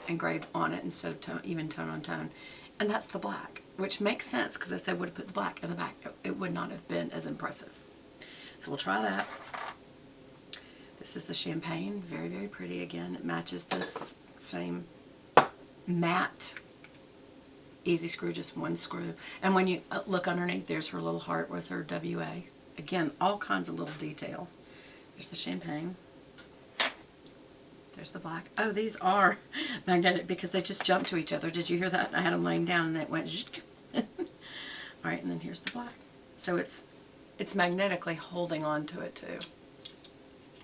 engraved on it instead of even tone on tone. And that's the black, which makes sense because if they would have put the black in the back, it would not have been as impressive. So we'll try that. This is the champagne, very, very pretty. Again, it matches this same matte easy screw, just one screw. And when you look underneath, there's her little heart with her WA. Again, all kinds of little detail. There's the champagne. There's the black. Oh, these are magnetic because they just jump to each other. Did you hear that? I had them laying down and it went all right, and then here's the black. So it's magnetically holding on to it too.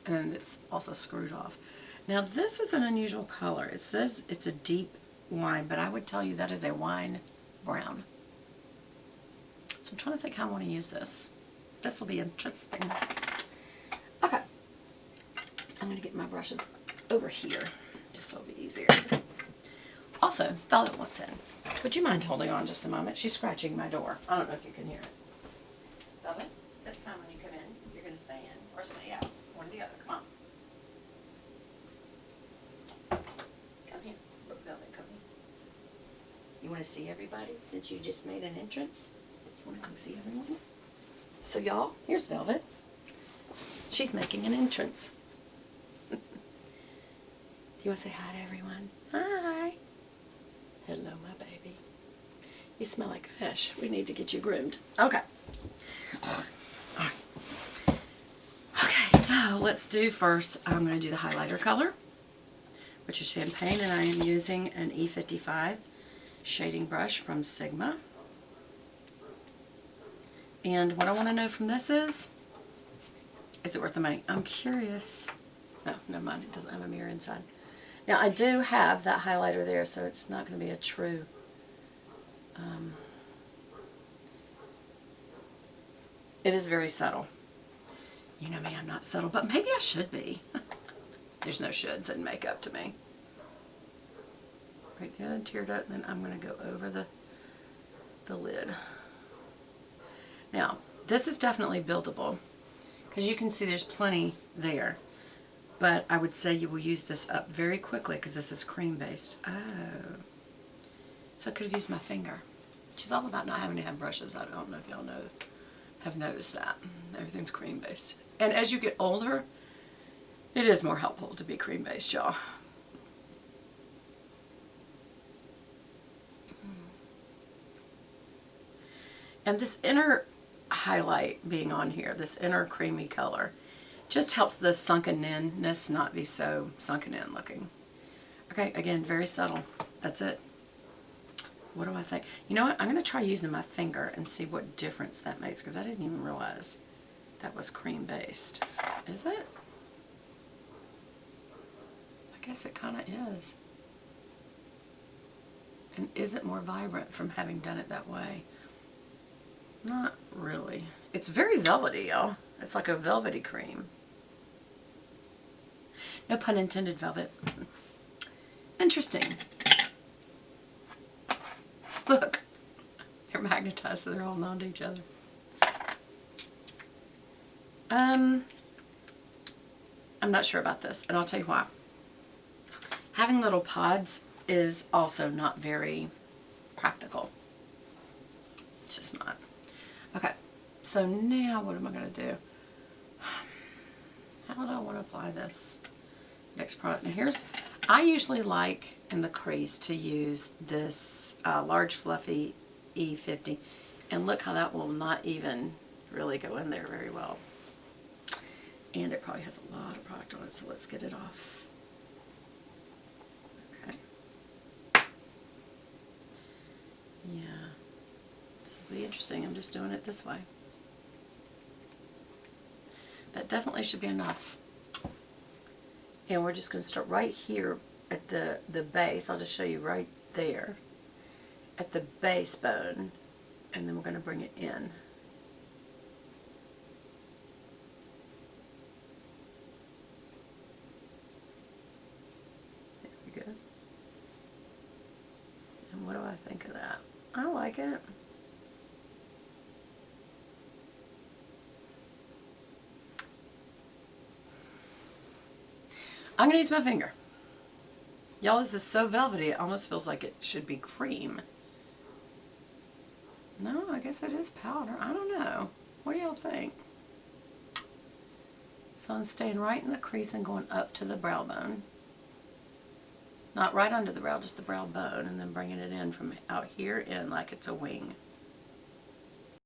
And it's also screwed off. Now this is an unusual color. It says it's a deep wine, but I would tell you that is a wine brown. So I'm trying to think how I want to use this. This will be interesting. Okay. I'm going to get my brushes over here, just so it'll be easier. Also, Velvet wants in. Would you mind holding on just a moment? She's scratching my door. I don't know if you can hear it. Velvet, this time when you come in, you're going to stay in or stay out. One or the other. Come on. Come here. Look, Velvet, come here. You want to see everybody since you just made an entrance? You want to come see everyone? So y'all, here's Velvet. She's making an entrance. Do you want to say hi to everyone? Hi. Hello, my baby. You smell like fish. We need to get you groomed. Okay. All right. Okay, so let's do first, I'm going to do the highlighter color, which is champagne, and I am using an E55 shading brush from Sigma. And what I want to know from this is it worth the money? I'm curious. No, never mind. It doesn't have a mirror inside. Now, I do have that highlighter there, so it's not going to be a true... it is very subtle. You know me, I'm not subtle, but maybe I should be. There's no shoulds in makeup to me. Right there, teared up, and then I'm going to go over the lid. Now, this is definitely buildable, because you can see there's plenty there. But I would say you will use this up very quickly because this is cream based. Oh. So I could have used my finger. She's all about not having to have brushes. I don't know if y'all have noticed that. Everything's cream based. And as you get older, it is more helpful to be cream based, y'all. And this inner highlight being on here, this inner creamy color, just helps the sunken in-ness not be so sunken in looking. Okay, again, very subtle. That's it. What do I think? You know what? I'm going to try using my finger and see what difference that makes, because I didn't even realize that was cream based. Is it? I guess it kind of is. And is it more vibrant from having done it that way? Not really. It's very velvety, y'all. It's like a velvety cream. No pun intended, Velvet. Interesting. Look. They're magnetized, so they're all bound to each other. I'm not sure about this, and I'll tell you why. Having little pods is also not very practical. It's just not. Okay, so now what am I going to do? How do I want to apply this next product? Now here's, I usually like in the crease to use this large fluffy E50, and look how that will not even really go in there very well. And it probably has a lot of product on it, so let's get it off. Okay. Yeah. This will be interesting. I'm just doing it this way. That definitely should be enough. And we're just going to start right here at the base. I'll just show you right there at the base bone, and then we're going to bring it in. There we go. And what do I think of that? I like it. I'm going to use my finger. Y'all, this is so velvety, it almost feels like it should be cream. No, I guess it is powder. I don't know. What do y'all think? So I'm staying right in the crease and going up to the brow bone. Not right under the brow, just the brow bone, and then bringing it in from out here in like it's a wing.